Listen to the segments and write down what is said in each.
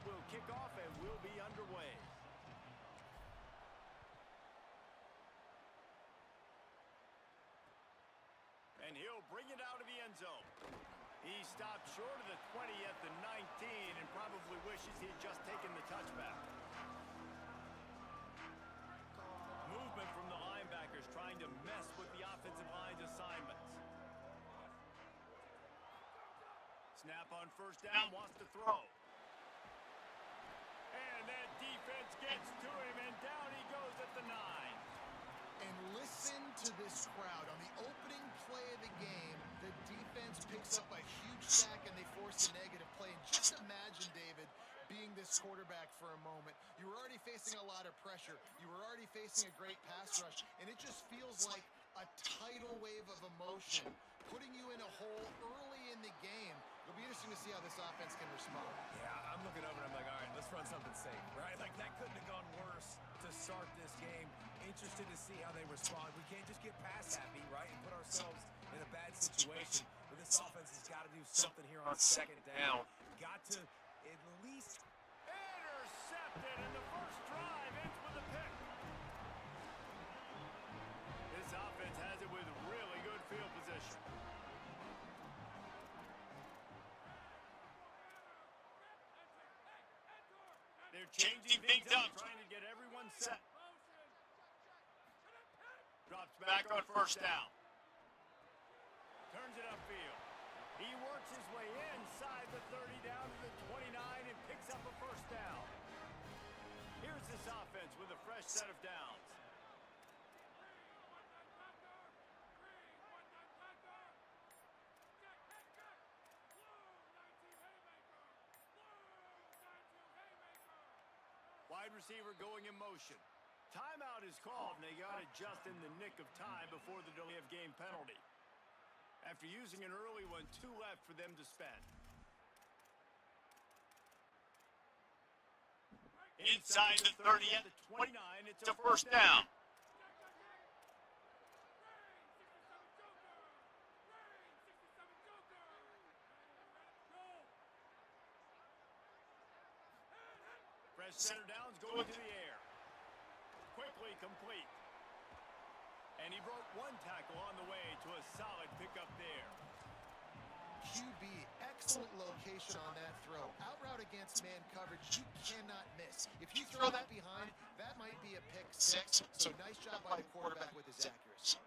will kick off and will be underway. And he'll bring it out of the end zone. He stopped short of the 20 at the 19 and probably wishes he had just taken the touchback. Movement from the linebackers trying to mess with the offensive line's assignments. Snap on first down, wants to throw. And that defense gets to him, and down he goes at the 9. And listen to this crowd. On the opening play of the game, the defense picks up a huge sack and they force a negative play. And just imagine, David, being this quarterback for a moment. You were already facing a lot of pressure. You were already facing a great pass rush. And it just feels like a tidal wave of emotion, putting you in a hole early in the game. It'll be interesting to see how this offense can respond. Yeah, I'm looking over and I'm like, all right, let's run something safe, right? Like, that couldn't have gone worse to start this game. Interested to see how they respond. We can't just get pass happy, right, and put ourselves in a bad situation. But this offense has got to do something here on second down. Got to at least... Intercepted, and the first drive ends with a pick. This offense has it with really good field position. They're changing things up, trying to get everyone set. Drops back on first down. Turns it upfield. He works his way inside the 30 down to the 29 and picks up a first down. Here's this offense with a fresh set of downs. Wide receiver going in motion. Timeout is called, and they got it just in the nick of time before the delay of game penalty. After using an early one, 2 left for them to spend. Inside the 30 at the 29, it's a first down. Fresh center downs going to the air. Quickly complete. And he broke one tackle on the way to a solid pickup there. QB, excellent location on that throw. Out route against man coverage, you cannot miss. If you throw that behind, that might be a pick 6. So nice job by the quarterback with his accuracy.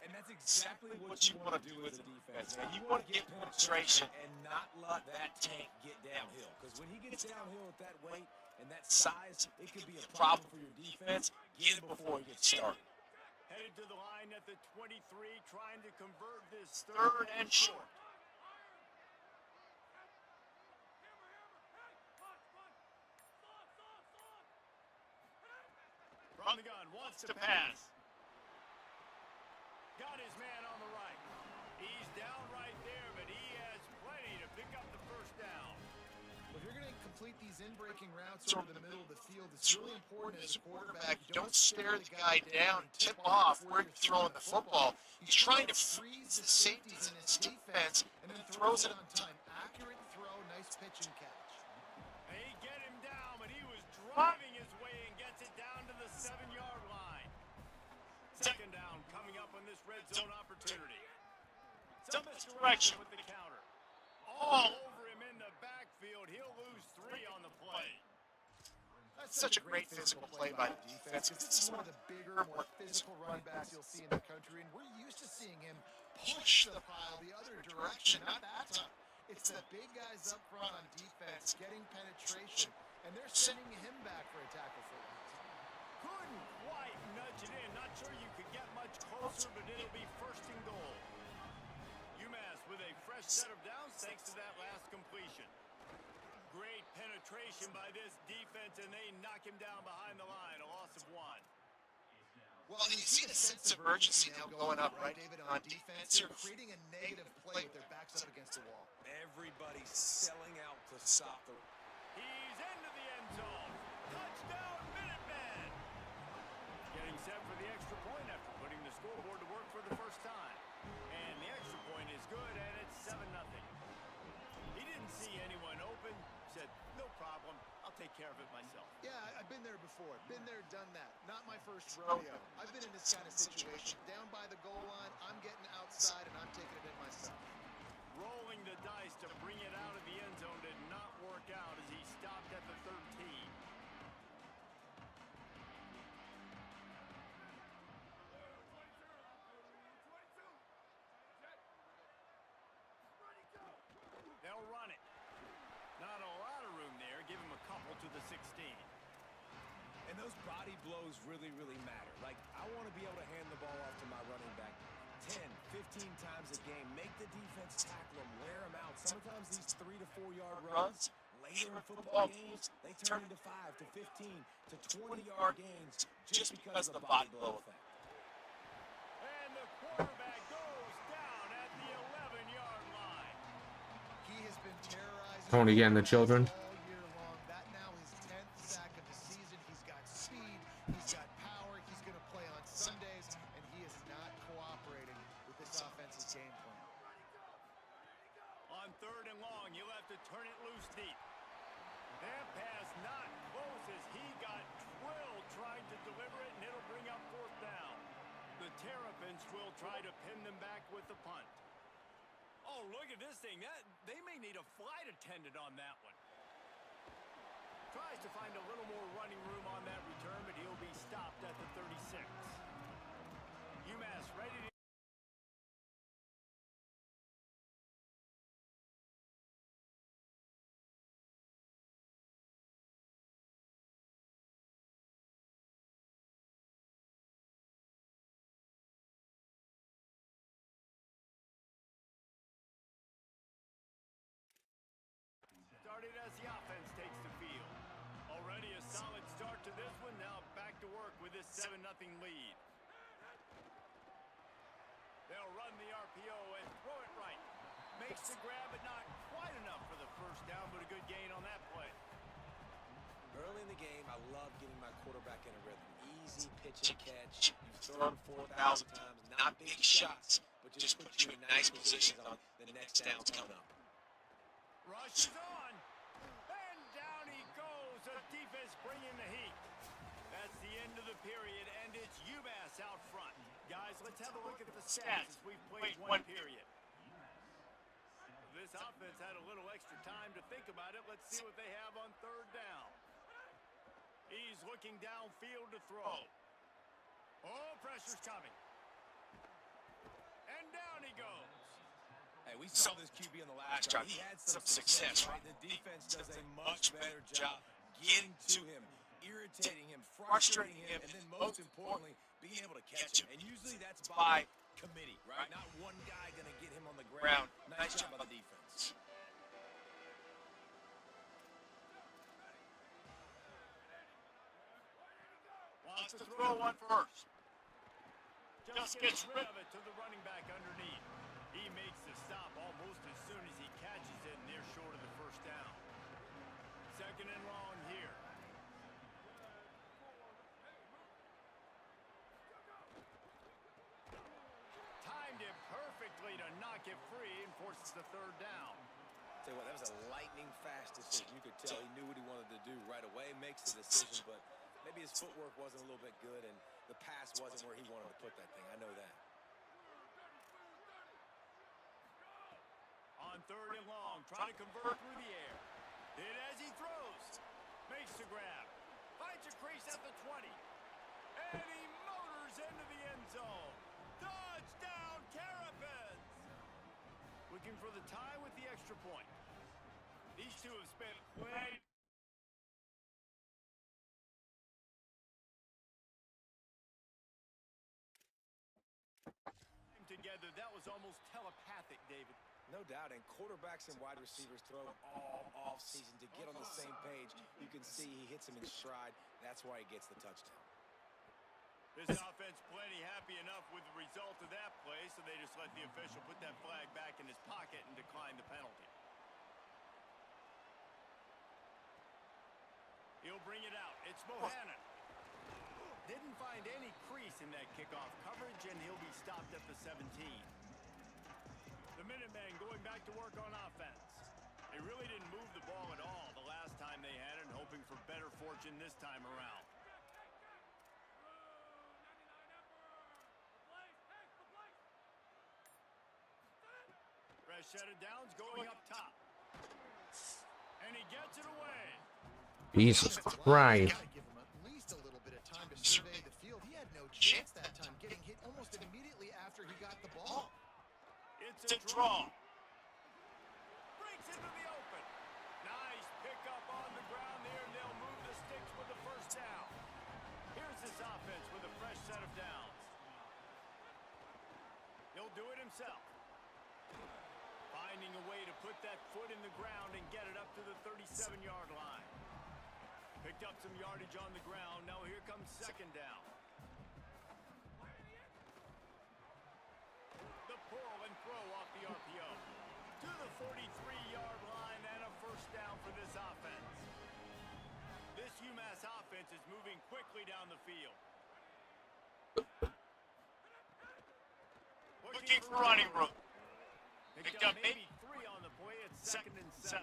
And that's exactly what you want to do as a defense, man. You want to get penetration and not let that tank get downhill. Because when he gets downhill with that weight and that size, it could be a problem for your defense. Get it before he gets started. Headed to the line at the 23, trying to convert this third and short. From the gun, wants to pass. Got his man on the right. He's down right there, but he has plenty to pick up the first down. If you're going to complete these in-breaking routes over the middle of the field, it's really important as a quarterback, you don't stare the guy down and tip off where you're throwing the football. He's trying to freeze the safeties in his defense and then throws it on time. Accurate throw, nice pitch and catch. They get him down, but he was driving his way and gets it down to the 7-yard line. Second down coming up on this red zone opportunity. Some misdirection with the counter. All over him in the backfield. He'll lose 3 on the play. That's such a great physical play by the defense, because this is one of the bigger, more physical running backs you'll see in the country, and we're used to seeing him push the pile the other direction, not that time. It's the big guys up front on defense getting penetration, and they're sending him back for a tackle for loss. Couldn't quite nudge it in. Not sure you could get much closer, but it'll be first and goal. UMass with a fresh set of downs thanks to that last completion. Great penetration by this defense, and they knock him down behind the line, a loss of 1. Well, and you see the sense of urgency now going up, right, David, on defense. They're creating a negative play with their backs up against the wall. Everybody's selling out to stop the... He's into the end zone. Touchdown, Minutemen! Getting set for the extra point after putting the scoreboard to work for the first time. And the extra point is good, and it's 7-0. He didn't see anyone open, said, no problem. take care of it myself. Yeah, I've been there before. Been there, done that. Not my first rodeo. I've been in this kind of situation. Down by the goal line, I'm getting outside, and I'm taking it in myself. Rolling the dice to bring it out of the end zone did not work out as he stopped at the 13. They'll run it. Not a lot of room there. Give him a couple to the 16. And those body blows really, really matter. Like, I want to be able to hand the ball off to my running back 10, 15 times a game. Make the defense tackle him, wear him out. Sometimes these 3 to 4 yard runs, later in football games, they turn into 5 to 15 to 20-yard gains just because of the body blow effect. And the quarterback goes down at the 11-yard line. He has been terrorizing Tony getting the children. all year long. That now his 10th sack of the season. He's got speed. He's got power. He's going to play on Sundays, and he is not cooperating with this offensive game plan. On 3rd and long, you'll have to turn it loose deep. That pass not close as he got drilled trying to deliver it, and it'll bring up 4th down. The Terrapins will try to pin them back with the punt. Oh, look at this thing. They may need a flight attendant on that one. Tries to find a little more running room on that return, but he'll be stopped at the 36. UMass ready to... Started as the offense takes the field. Already a solid start to this one. Now back to work with this 7-0 lead. They'll run the RPO and throw it right. Makes the grab, but not quite enough for the first down, but a good gain on that play. Early in the game, I love getting my quarterback in a rhythm. Easy pitch and catch. You've thrown 4,000 times. Not big shots, but just put you in nice positions on the next downs coming up. Rush is on. And down he goes. The defense bringing the heat. That's the end of the period, and it's UMass out front. Guys, let's have a look at the stats as we've played one period. This offense had a little extra time to think about it. Let's see what they have on 3rd down. He's looking downfield to throw. Oh, pressure's coming. And down he goes. Hey, we saw this QB on the last drive. He had some success, right? The defense does a much better job getting to him, irritating him, frustrating him, and then most importantly, being able to catch him. And usually that's by committee, right? Not one guy going to get him on the ground. Nice job by the defense. Wants to throw one first. Just gets rid of it to the running back underneath. He makes the stop almost as soon as he catches it, and they're short of the first down. 2nd and long here. Timed it perfectly to knock it free and forces the 3rd down. Tell you what, that was a lightning fast decision. You could tell he knew what he wanted to do right away. Makes the decision, but maybe his footwork wasn't a little bit good, and the pass wasn't where he wanted to put that thing. I know that. On 3rd and long, trying to convert through the air. Hit as he throws. Makes the grab. Finds a crease at the 20. And he motors into the end zone. Touchdown, Terrapins! Looking for the tie with the extra point. These two have spent plenty together. That was almost telepathic, David. No doubt, and quarterbacks and wide receivers throw all off-season to get on the same page. You can see he hits him in stride. That's why he gets the touchdown. This offense plenty happy enough with the result of that play, so they just let the official put that flag back in his pocket and decline the penalty. He'll bring it out. It's Bohannon. Didn't find any crease in that kickoff coverage, and he'll be stopped at the 17. The Minutemen going back to work on offense. They really didn't move the ball at all the last last time they had it and hoping for better fortune this time around. Fresh set of downs going up top. And he gets it away. Jesus Christ. Gotta give him at least a little bit of time to survey the field. He had no chance that time, getting hit almost immediately after he got the ball. It's a draw. Breaks into the open. Nice pickup on the ground there, and they'll move the sticks with the first down. Here's this offense with a fresh set of downs. He'll do it himself. Finding a way to put that foot in the ground and get it up to the 37-yard line. Picked up some yardage on the ground. Now here comes second down. The pull and throw off the RPO. To the 43-yard line and a first down for this offense. This UMass offense is moving quickly down the field. Looking for running room. Picked up maybe 3 on the play. It's 2nd and 7.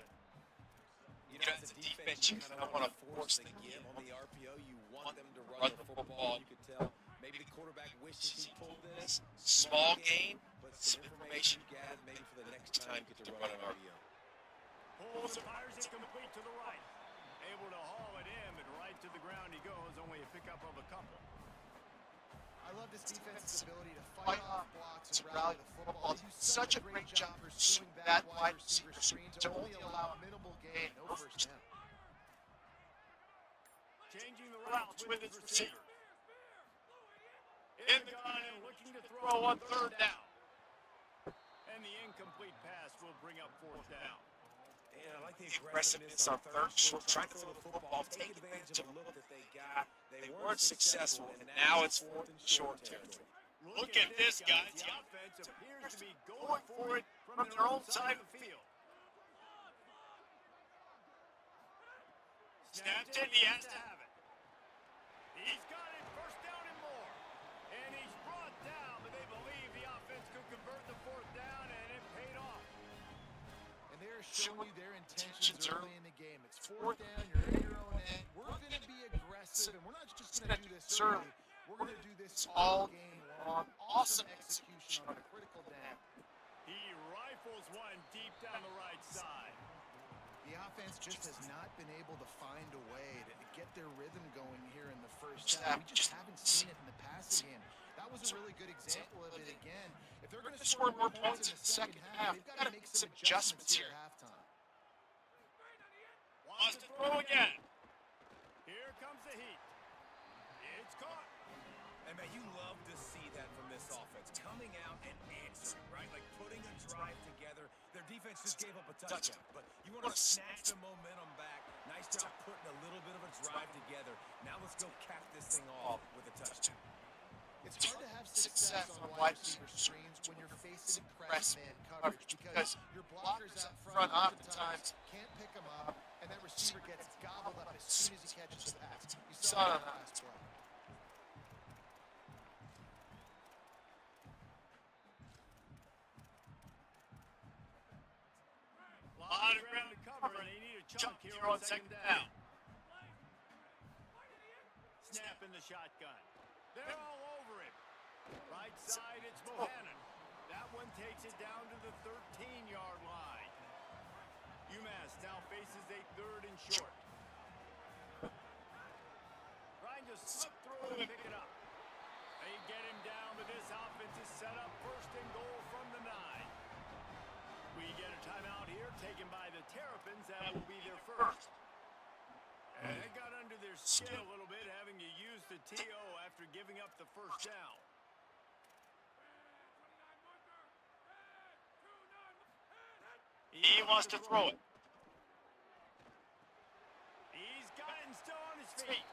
You know, as a defense, you kind of want to force the give on the RPO. You want them to run the football. You can tell maybe the quarterback wishes he pulled this. Small gain, but some information you gather maybe for the next time you get to run an RPO. Pulls and fires it complete to the right. Able to haul it in, and right to the ground he goes. Only a pickup of a couple. I love this defense's ability to fight off blocks and rally the football. They do such a great job pursuing that wide receiver screen to only allow minimal gain, no first down. Changing the routes with his receivers. In the gun and looking to throw on third down. And the incomplete pass will bring up fourth down. Yeah, I like the aggressiveness on third short, trying to throw the football, take advantage of a look that they got. They weren't successful, and now it's 4th and short territory. Look at this, guys. The offense appears to be going for it from their own side of the field. Snapped in, he has to have it. He's got it, first down and more. And he's brought down, but they believe the offense could convert the fourth down, and it paid off. And they're showing you their intentions early in the game. It's 4th down, you're in your own end. We're going to be aggressive, and we're not just going to do this early. We're going to do this all game long. Awesome execution on a critical down. He rifles one deep down the right side. The offense just has not been able to find a way to get their rhythm going here in the first half. We just haven't seen it in the passing game. That was a really good example of it again. If they're going to score more points in the second half, they've got to make some adjustments here at halftime. Wants to throw again. Here comes the heat. It's caught. And man, you love to see that from this offense. Coming out and answering, right? Like putting a drive together. Their defense just gave up a touchdown. But you want to snatch the momentum back. Nice job putting a little bit of a drive together. Now let's go cap this thing off with a touchdown. It's hard to have success on wide receiver screens when you're facing press man coverage because your blockers out front oftentimes can't pick them up, and that receiver gets gobbled up as soon as he catches the pass. You saw it on the last play. A lot of ground to cover, and they need a chunk here on second down. Snap in the shotgun. They're all over him. Right side, it's Bohannon. That one takes it down to the 13-yard line. UMass now faces a 3rd and short. Trying to slip through and pick it up. They get him down, but this offense is set up 1st and goal from the 9. We get a timeout here taken by the Terrapins. That will be their first. And they got under their skin a little bit, having to use the TO after giving up the first down. He wants to throw it. He's got it and still on his feet.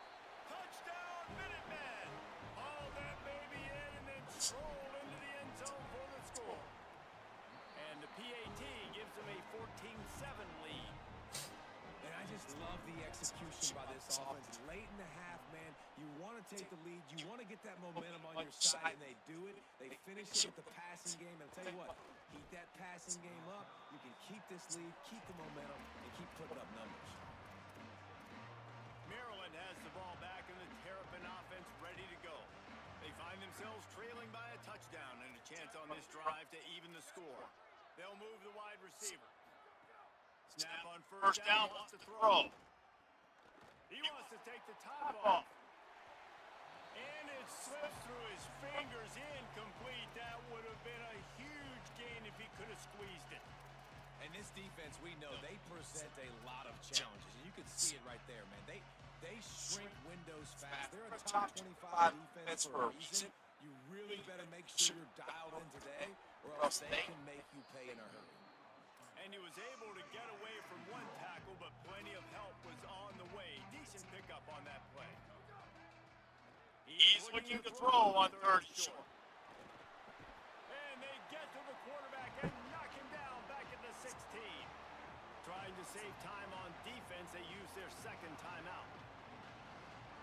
Touchdown, Minutemen! Haul that baby in and then stroll into the end zone for the score. And the PAT gives them a 14-7 lead. And I just love the execution by this offense. Late in the half, man, you want to take the lead. You want to get that momentum on your side, and they do it. They finish it with the passing game. And I'll tell you what, keep that passing game up. You can keep this lead, keep the momentum, and keep putting up numbers. themselves trailing by a touchdown and a chance on this drive to even the score. They'll move the wide receiver. Snap on first down, wants to throw. He wants to take the top off. And it slips through his fingers, incomplete. That would have been a huge gain if he could have squeezed it. And this defense, we know, they present a lot of challenges. And you can see it right there, man. They shrink windows fast. They're a top 25 defense for a reason. You really better make sure you're dialed in today, or else they can make you pay in a hurry. And he was able to get away from one tackle, but plenty of help was on the way. Decent pickup on that play. He's looking to throw on third and short. And they get to the quarterback and knock him down back at the 16. Trying to save time on defense, they use their second timeout.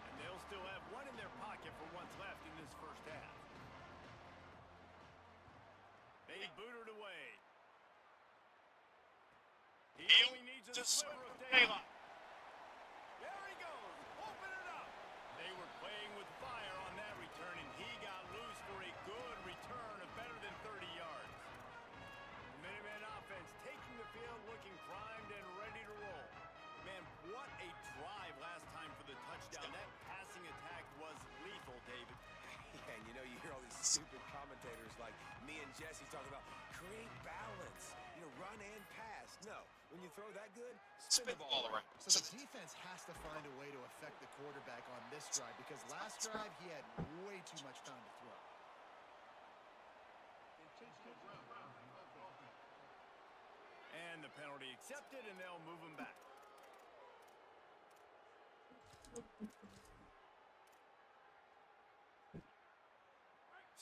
And they'll still have one in their pocket for what's left in this first half. They boot it away. He only needs a sliver of daylight. There he goes. Open it up. They were playing with fire on that return, and he got loose for a good return of better than 30 yards. The Minuteman offense taking the field, looking primed and ready to roll. Man, what a drive last time for the touchdown. That passing attack was lethal, David. Yeah, and you know, you hear all these stupid commentators like me and Jesse talking about create balance, you know, run and pass. No, when you throw that good, spin the ball around. So the defense has to find a way to affect the quarterback on this drive, because last drive he had way too much time to throw. And the penalty accepted, and they'll move him back.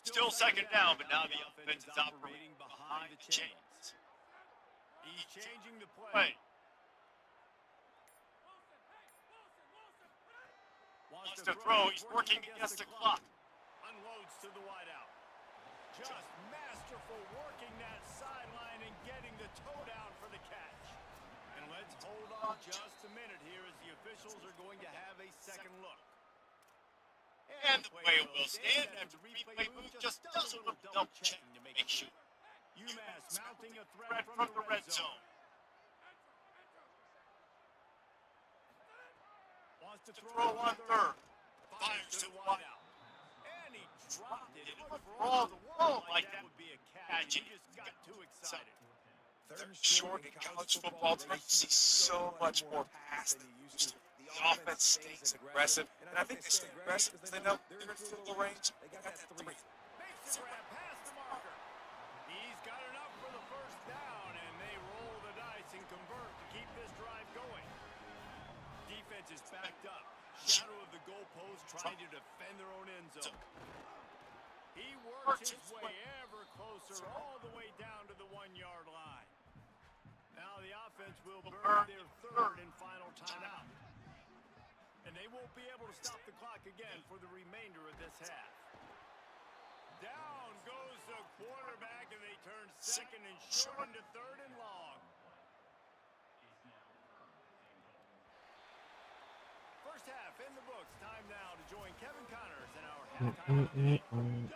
Still second down, but now the offense is operating behind the chains. He's changing the play. Wants to throw, he's working against the clock. Unloads to the wideout. Just masterful working that sideline and getting the toe down for the catch. And let's hold on just a minute here as the officials are going to have a second look. And the play will stand after the replay booth just does a little double checking to make sure. UMass mounting a threat from the red zone. Wants to throw on third. Fires to the wideout. And he dropped it. It looked for all the world like that would be a catch. He just got too excited. Third and short in college football today, you see so much more pass than you used to. The offense stays aggressive, and I think they stay aggressive because they know they're in field goal range. They got that three. Makes the grab past the marker. He's got enough for the first down, and they roll the dice and convert to keep this drive going. Defense is backed up. Shadow of the goalpost trying to defend their own end zone. He works his way ever closer all the way down to the 1-yard line. Now the offense will burn their third and final timeout. And they won't be able to stop the clock again for the remainder of this half. Down goes the quarterback, and they turn second and short into third and long. First half in the books. Time now to join Kevin Connors in our halftime update.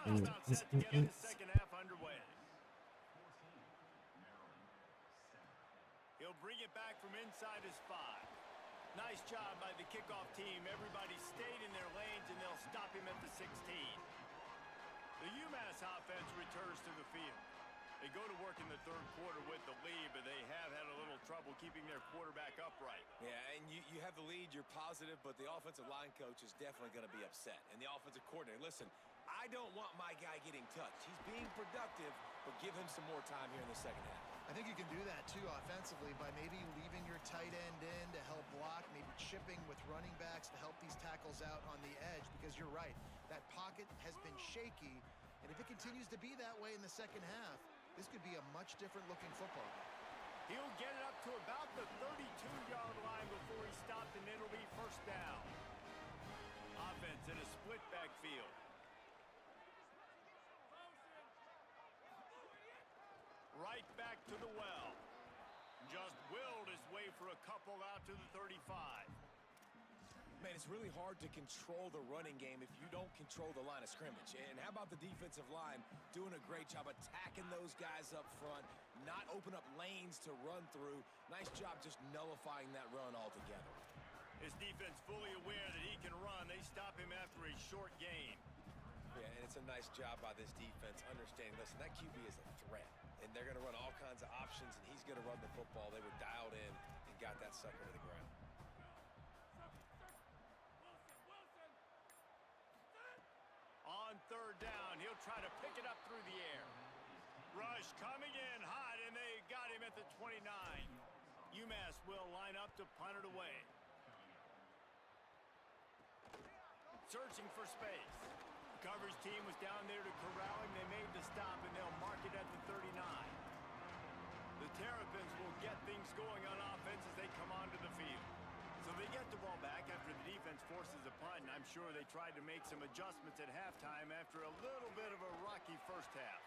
Just about set to get the second half underway. He'll bring it back from inside his 5. Nice job by the kickoff team. Everybody stayed in their lanes, and they'll stop him at the 16. The UMass offense returns to the field. They go to work in the third quarter with the lead, but they have had a little trouble keeping their quarterback upright. Yeah, and you have the lead, you're positive, but the offensive line coach is definitely going to be upset. And the offensive coordinator, listen, I don't want my guy getting touched. He's being productive, but give him some more time here in the second half. I think you can do that too offensively by maybe leaving your tight end in to help block, maybe chipping with running backs to help these tackles out on the edge, because you're right, that pocket has been shaky, and if it continues to be that way in the second half, this could be a much different looking football game. He'll get it up to about the 32-yard line before he stopped, and it'll be first down. Offense in a split backfield. Right back to the well. Just willed his way for a couple out to the 35. Man, it's really hard to control the running game if you don't control the line of scrimmage. And how about the defensive line doing a great job attacking those guys up front, not open up lanes to run through. Nice job just nullifying that run altogether. His defense fully aware that he can run. They stop him after a short gain. Yeah, and it's a nice job by this defense understanding, listen, that QB is a threat. And they're going to run all kinds of options, and he's going to run the football. They were dialed in and got that sucker to the ground. On third down, he'll try to pick it up through the air. Rush coming in hot, and they got him at the 29. UMass will line up to punt it away. Searching for space. The coverage team was down there to corral him. They made the stop, and they'll mark it at the 39. The Terrapins will get things going on offense as they come onto the field. So they get the ball back after the defense forces a punt, and I'm sure they tried to make some adjustments at halftime after a little bit of a rocky first half.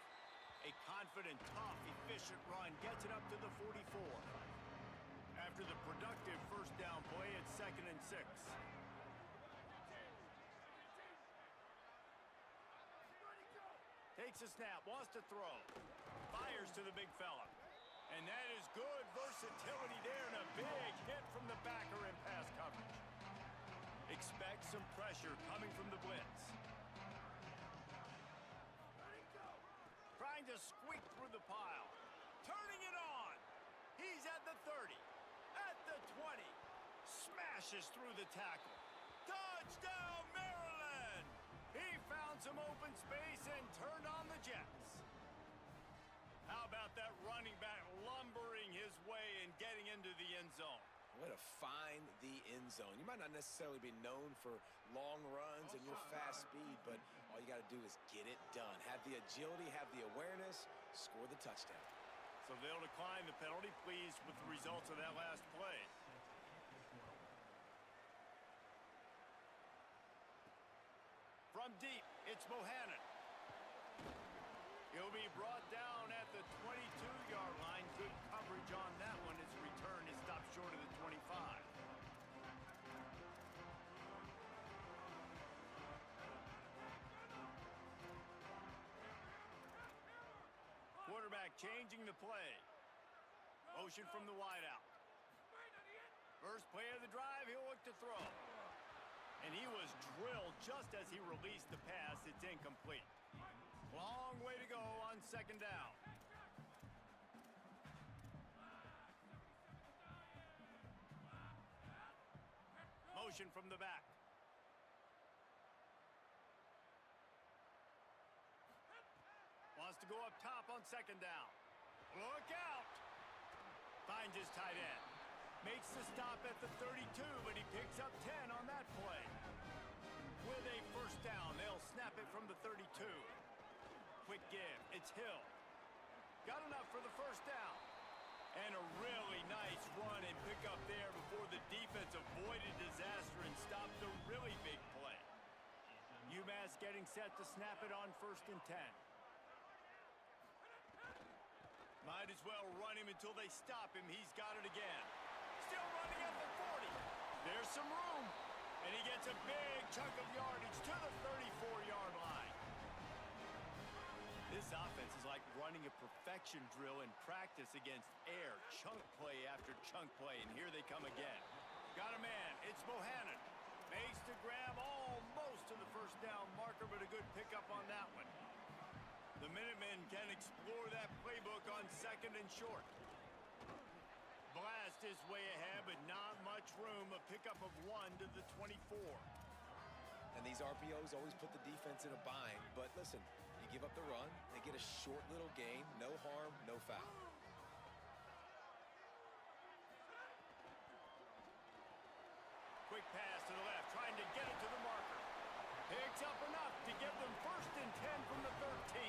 A confident, tough, efficient run gets it up to the 44. After the productive first down play, it's 2nd and 6. Takes a snap, wants to throw. Fires to the big fella. And that is good versatility there, and a big hit from the backer in pass coverage. Expect some pressure coming from the blitz. Trying to squeak through the pile. Turning it on. He's at the 30. At the 20. Smashes through the tackle. Touchdown, Maryland! He found some open space and turned on the Jets. How about that running back lumbering his way and getting into the end zone? Way to find the end zone. You might not necessarily be known for long runs and your fast speed, but all you got to do is get it done. Have the agility, have the awareness, score the touchdown. So they'll decline the penalty, pleased with the results of that last play. From deep, it's Bohannon. He'll be brought down at the 22-yard line. Good coverage on that one. His return is stopped short of the 25. Quarterback changing the play. Motion from the wideout. First play of the drive, he'll look to throw. And he was drilled just as he released the pass. It's incomplete. Long way to go on 2nd down. Motion from the back. Wants to go up top on 2nd down. Look out! Finds his tight end. Makes the stop at the 32, but he picks up 10 on that play. With a first down, they'll snap it from the 32. Quick give. It's Hill. Got enough for the first down. And a really nice run and pick up there before the defense avoided disaster and stopped a really big play. UMass getting set to snap it on 1st and 10. Might as well run him until they stop him. He's got it again. Still running at the 40. There's some room. And he gets a big chunk of yardage to the 34-yard line. This offense is like running a perfection drill in practice against air. Chunk play after chunk play, and here they come again. Got a man. It's Bohannon. Makes the grab almost to the first down marker, but a good pickup on that one. The Minutemen can explore that playbook on 2nd and short. Blast his way ahead, but not much room. A pickup of 1 to the 24. And these RPOs always put the defense in a bind. But listen, you give up the run, they get a short little gain, no harm, no foul. Quick pass to the left, trying to get it to the marker. Picks up enough to give them 1st and 10 from the 13.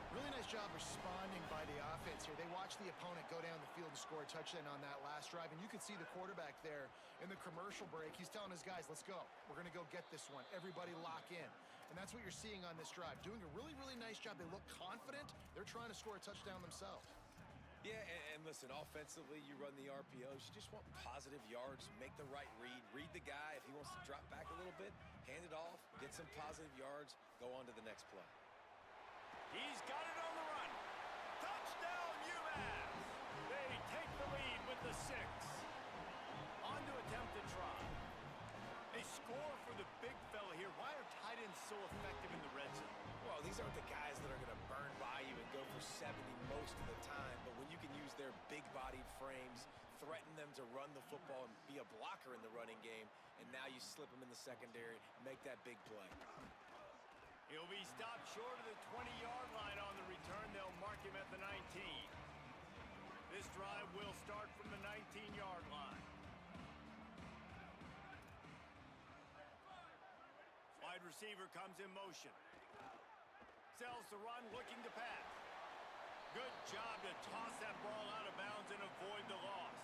Really nice job responding by the offense here. They watched the opponent go down the field and score a touchdown on that last drive, and you could see the quarterback there in the commercial break. He's telling his guys, let's go. We're going to go get this one. Everybody lock in. And that's what you're seeing on this drive. Doing a really, really nice job. They look confident. They're trying to score a touchdown themselves. Yeah, and listen, offensively, you run the RPOs. You just want positive yards, make the right read the guy. If he wants to drop back a little bit, hand it off, get some positive yards, go on to the next play. He's got it on the run. Touchdown, UMass. They take the lead with the 6. On to attempt to try. A score for the big fella here. Why are tight ends so effective in the red zone? Well, these aren't the guys that are going to burn by you and go for 70 most of the time, but when you can use their big-bodied frames, threaten them to run the football and be a blocker in the running game, and now you slip them in the secondary, make that big play. He'll be stopped short of the 20-yard line on the return. They'll mark him at the 19. This drive will start from the 19-yard line. Wide receiver comes in motion. Sells the run, looking to pass. Good job to toss that ball out of bounds and avoid the loss.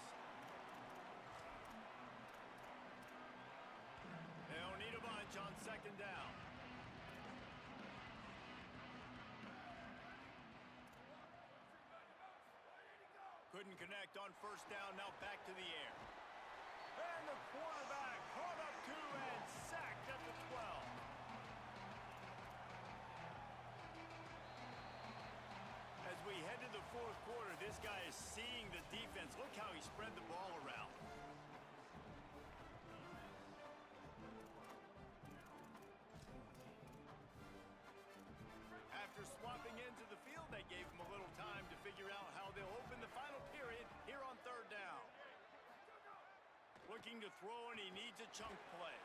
They'll need a bunch on second down. Couldn't connect on first down, now back to the air. And the quarterback caught up to and sacked at the 12. As we head to the fourth quarter, this guy is seeing the defense. Look how he spread the ball around. After swapping into the field, they gave him a little time to figure out how they'll open the final period here on third down. Looking to throw, and he needs a chunk play.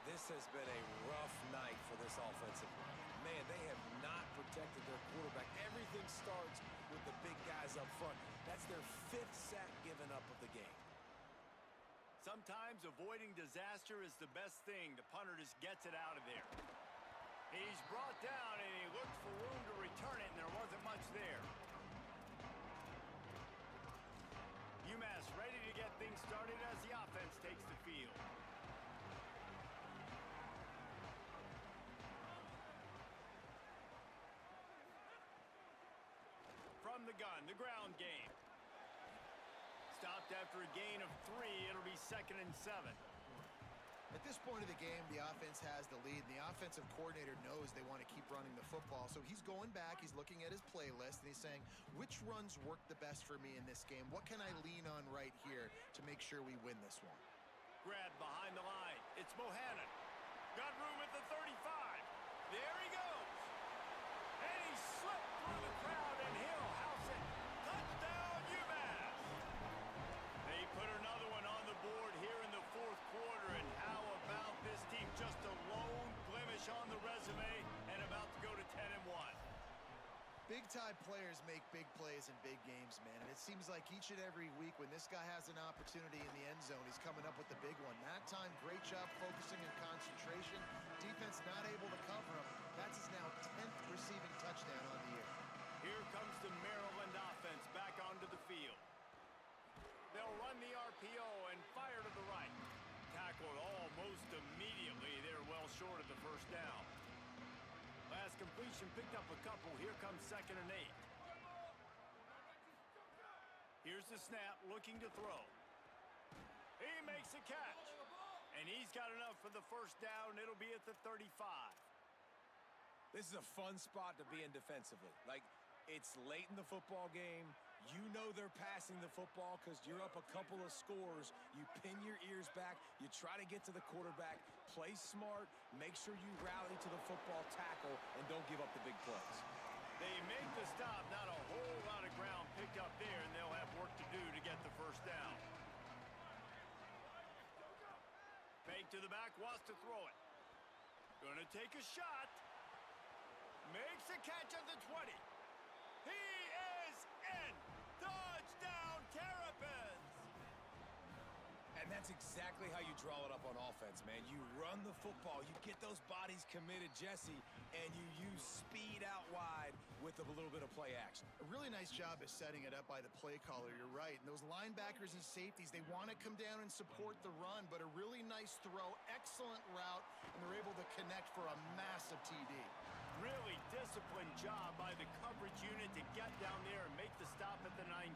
This has been a rough night for this offensive line. Man, they have not protected their quarterback. Everything starts with the big guys up front. That's their 5th sack given up of the game. Sometimes avoiding disaster is the best thing. The punter just gets it out of there. He's brought down, and he looked for room to return it, and there wasn't much there. UMass ready to get things started as the offense takes the field. From the gun, the ground game. Stopped after a gain of 3. It'll be 2nd and 7. At this point of the game, the offense has the lead, and the offensive coordinator knows they want to keep running the football. So he's going back, he's looking at his playlist, and he's saying, which runs work the best for me in this game? What can I lean on right here to make sure we win this one? Grab behind the line. It's Bohannon. Got room at the 35. There he goes. And he slipped through the crowd, and he'll house it. Touchdown, UMass. They put another one on the board here in the fourth quarter, and how about this team? Just a lone blemish on the resume and about to go to 10-1. Big-time players make big plays in big games, man. And it seems like each and every week when this guy has an opportunity in the end zone, he's coming up with the big one. That time, great job focusing and concentration. Defense not able to cover him. That's his now 10th receiving touchdown on the year. Here comes the Maryland offense back onto the field. They'll run the RPO and fire to the right. Tackled almost immediately. They're well short of the first down. Last completion picked up a couple. Here comes 2nd and 8. Here's the snap, looking to throw. He makes a catch. And he's got enough for the first down. It'll be at the 35. This is a fun spot to be in defensively. Like, it's late in the football game. You know they're passing the football because you're up a couple of scores. You pin your ears back. You try to get to the quarterback. Play smart. Make sure you rally to the football tackle and don't give up the big plays. They make the stop. Not a whole lot of ground picked up there, and they'll have work to do to get the first down. Fake to the back, wants to throw it. Gonna take a shot. Makes a catch at the 20. He is in. Touchdown, Terrapins! And that's exactly how you draw it up on offense, man. You run the football, you get those bodies committed, Jesse, and you use speed out wide with a little bit of play action. A really nice job of setting it up by the play caller, you're right. And those linebackers and safeties, they want to come down and support the run, but a really nice throw, excellent route, and they're able to connect for a massive TD. Really disciplined job by the coverage unit to get down there and make the stop at the 19.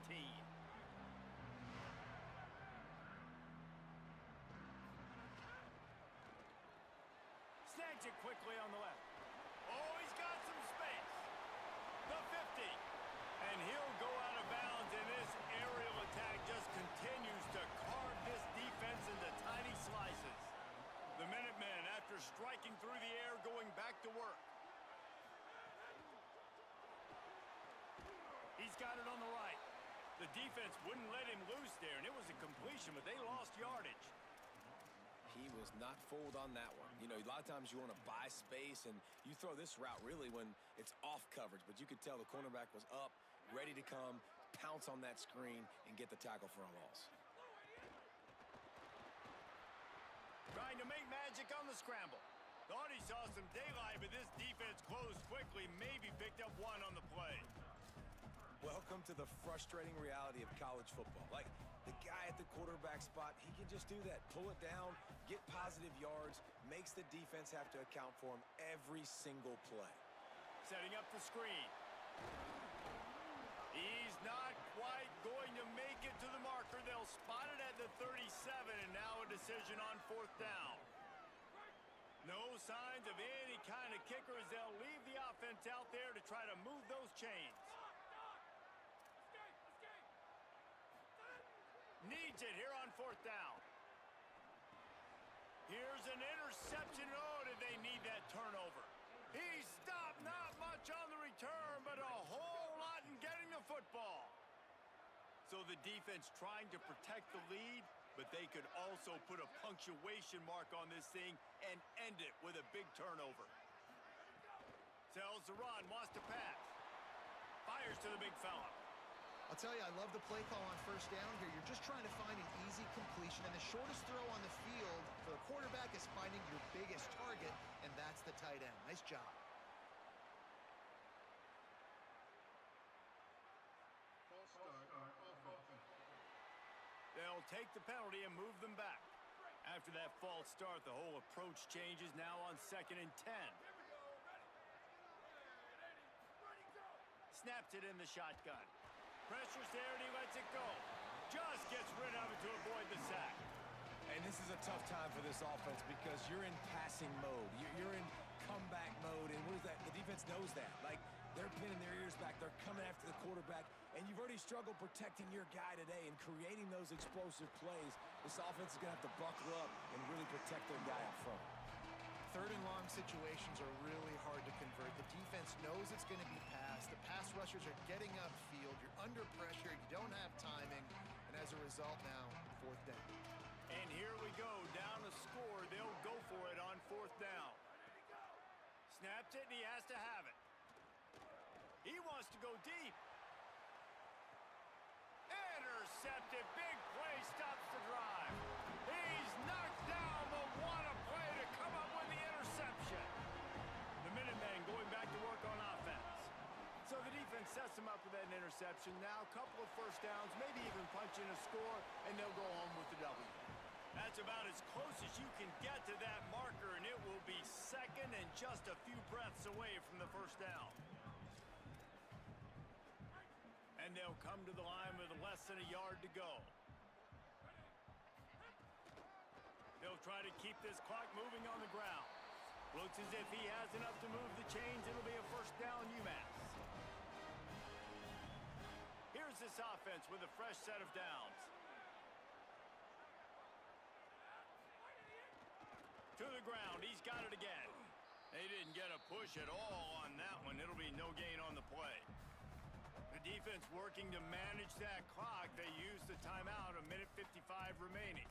Snags it quickly on the left. Oh, he's got some space. The 50. And he'll go out of bounds, and this aerial attack just continues to carve this defense into tiny slices. The Minutemen, after striking through the air, going back to work. He's got it on the right. The defense wouldn't let him loose there, and it was a completion, but they lost yardage. He was not fooled on that one. You know, a lot of times you want to buy space, and you throw this route really when it's off coverage. But you could tell the cornerback was up, ready to come, pounce on that screen, and get the tackle for a loss. Trying to make magic on the scramble. Thought he saw some daylight, but this defense closed quickly, maybe picked up one on the play. Welcome to the frustrating reality of college football. Like, the guy at the quarterback spot, he can just do that. Pull it down, get positive yards, makes the defense have to account for him every single play. Setting up the screen. He's not quite going to make it to the marker. They'll spot it at the 37, and now a decision on 4th down. No signs of any kind of kicker as they'll leave the offense out there to try to move those chains. Needs it here on 4th down. Here's an interception. Oh, did they need that turnover? He stopped, not much on the return, but a whole lot in getting the football. So the defense trying to protect the lead, but they could also put a punctuation mark on this thing and end it with a big turnover. Sells the run, wants to pass. Fires to the big fella. I'll tell you, I love the play call on 1st down here. You're just trying to find an easy completion, and the shortest throw on the field for the quarterback is finding your biggest target, and that's the tight end. Nice job. They'll take the penalty and move them back. After that false start, the whole approach changes now on 2nd and 10. Snaps it in the shotgun. Pressure's there and he lets it go. Just gets rid of it to avoid the sack. And this is a tough time for this offense because you're in passing mode. You're in comeback mode, and what is that? The defense knows that. Like, they're pinning their ears back. They're coming after the quarterback, and you've already struggled protecting your guy today and creating those explosive plays. This offense is going to have to buckle up and really protect their guy up front. 3rd and long situations are really hard to convert. The defense knows it's going to be passed. The pass rushers are getting upfield. You're under pressure. You don't have timing. And as a result now, 4th down. And here we go. Down a score. They'll go for it on 4th down. Snaps it, and he has to have it. He wants to go deep. Intercepted. Big play stops the drive. He's knocked down, but what a play to come up with the interception. The Minutemen going back to work on offense. So the defense sets them up with that interception. Now a couple of 1st downs, maybe even punching a score, and they'll go home with the W. That's about as close as you can get to that marker, and it will be 2nd and just a few breaths away from the 1st down. And they'll come to the line with less than a yard to go. They'll try to keep this clock moving on the ground. Looks as if he has enough to move the chains. It'll be a 1st down UMass. Here's this offense with a fresh set of downs. To the ground. He's got it again. They didn't get a push at all on that one. It'll be no gain on the play. The defense working to manage that clock. They used the timeout, 1:55 remaining.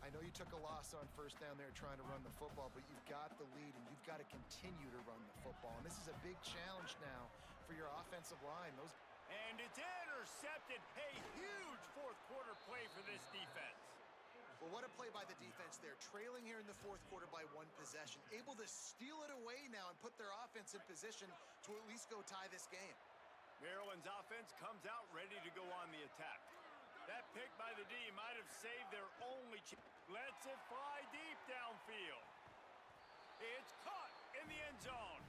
I know you took a loss on 1st down there trying to run the football, but you've got the lead, and you've got to continue to run the football. And this is a big challenge now for your offensive line. And it's intercepted. A huge 4th quarter play for this defense. Well, what a play by the defense there. Trailing here in the 4th quarter by 1 possession. Able to steal it away now and put their offense in position to at least go tie this game. Maryland's offense comes out ready to go on the attack. That pick by the D might have saved their only chance. Lets it fly deep downfield. It's caught in the end zone.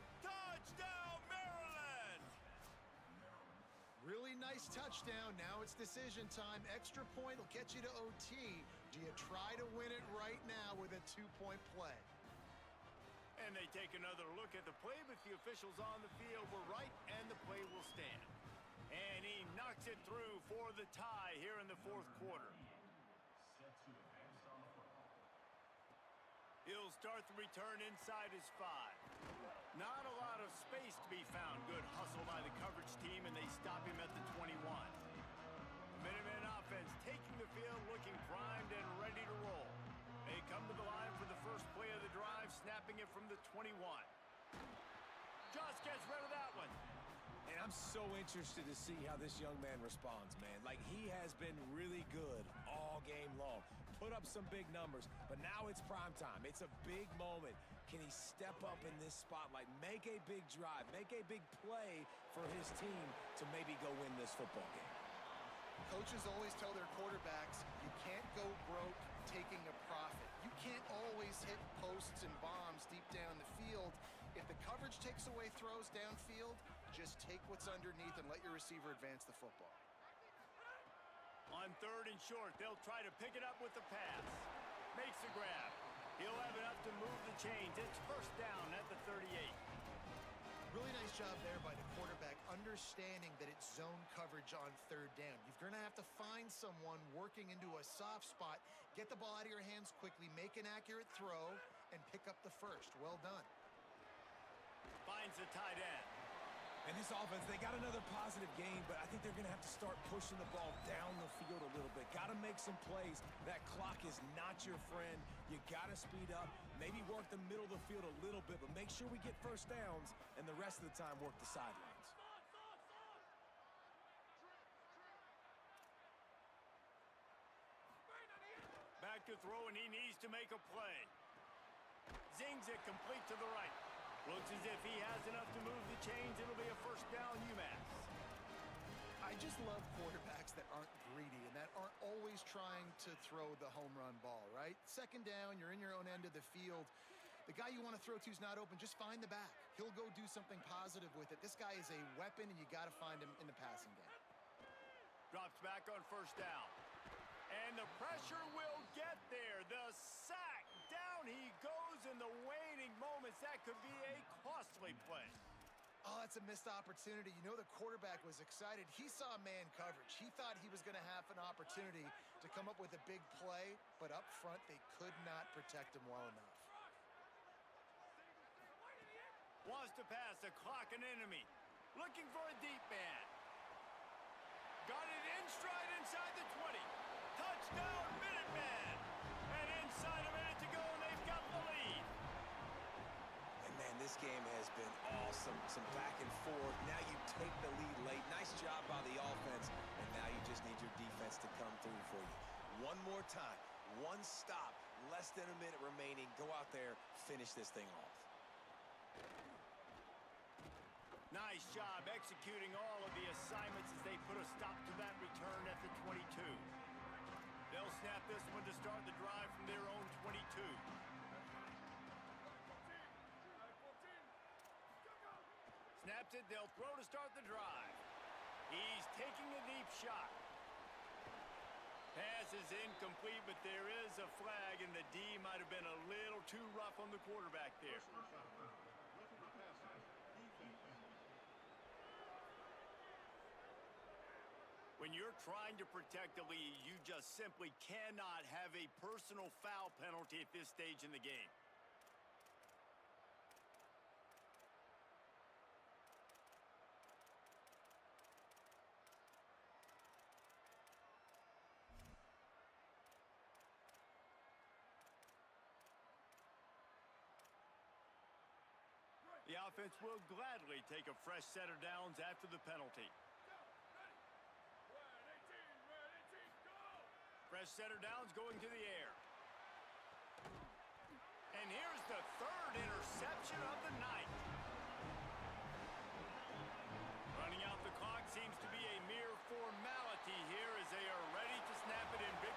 Really nice touchdown. Now it's decision time. Extra point will get you to OT. Do you try to win it right now with a 2-point play? And they take another look at the play, but the officials on the field were right, and the play will stand. And he knocks it through for the tie here in the fourth quarter. He'll start the return inside his 5. Not a lot of space to be found. Good hustle by the coverage team, and they stop him at the 21. Minutemen offense taking the field, looking primed and ready to roll. They come to the line for the first play of the drive, snapping it from the 21. Just gets rid of that one. And I'm so interested to see how this young man responds, man. Like, he has been really good all game long. Put up some big numbers, but now it's prime time. It's a big moment. Can he step up in this spotlight, make a big drive, make a big play for his team to maybe go win this football game? Coaches always tell their quarterbacks, you can't go broke taking a profit. You can't always hit posts and bombs deep down the field. If the coverage takes away throws downfield, just take what's underneath and let your receiver advance the football. On 3rd and short, they'll try to pick it up with the pass. Makes the grab. He'll have enough to move the chains. It's first down at the 38. Really nice job there by the quarterback, understanding that it's zone coverage on 3rd down. You're going to have to find someone working into a soft spot, get the ball out of your hands quickly, make an accurate throw, and pick up the first. Well done. Finds the tight end. And this offense, they got another positive game, but I think they're going to have to start pushing the ball down the field a little bit. Got to make some plays. That clock is not your friend. You got to speed up, maybe work the middle of the field a little bit, but make sure we get first downs, and the rest of the time work the sidelines. Back to throw, and he needs to make a play. Zings it complete to the right. Looks as if he has enough to move the chains. It'll be a first down, UMass. I just love quarterbacks that aren't greedy and that aren't always trying to throw the home run ball, right? 2nd down, you're in your own end of the field. The guy you want to throw to is not open. Just find the back. He'll go do something positive with it. This guy is a weapon, and you got to find him in the passing game. Drops back on first down. And the pressure will get there. The sack. Down he goes in the waning moments. That could be a costly play. Oh, that's a missed opportunity. You know the quarterback was excited. He saw man coverage. He thought he was going to have an opportunity to come up with a big play, but up front they could not protect him well enough. Wants to pass, the clock an enemy. Looking for a deep man. Got it in stride inside the 20. Touchdown, Minutemen! And inside a minute to go, and they've got the lead. And man, this game has been awesome. Some back and forth. Now you take the lead late. Nice job by the offense. And now you just need your defense to come through for you. One more time. One stop. Less than a minute remaining. Go out there, finish this thing off. Nice job executing all of the assignments as they put a stop to that return at the 22. They'll snap this one to start the drive from their own 22. Snaps it, they'll throw to start the drive. He's taking a deep shot. Pass is incomplete, but there is a flag, and the D might have been a little too rough on the quarterback there. When you're trying to protect the lead, you just simply cannot have a personal foul penalty at this stage in the game. The offense will gladly take a fresh set of downs after the penalty. Fresh set of downs going to the air. And here's the 3rd interception of the night. Running out the clock seems to be a mere formality here as they are ready to snap it in big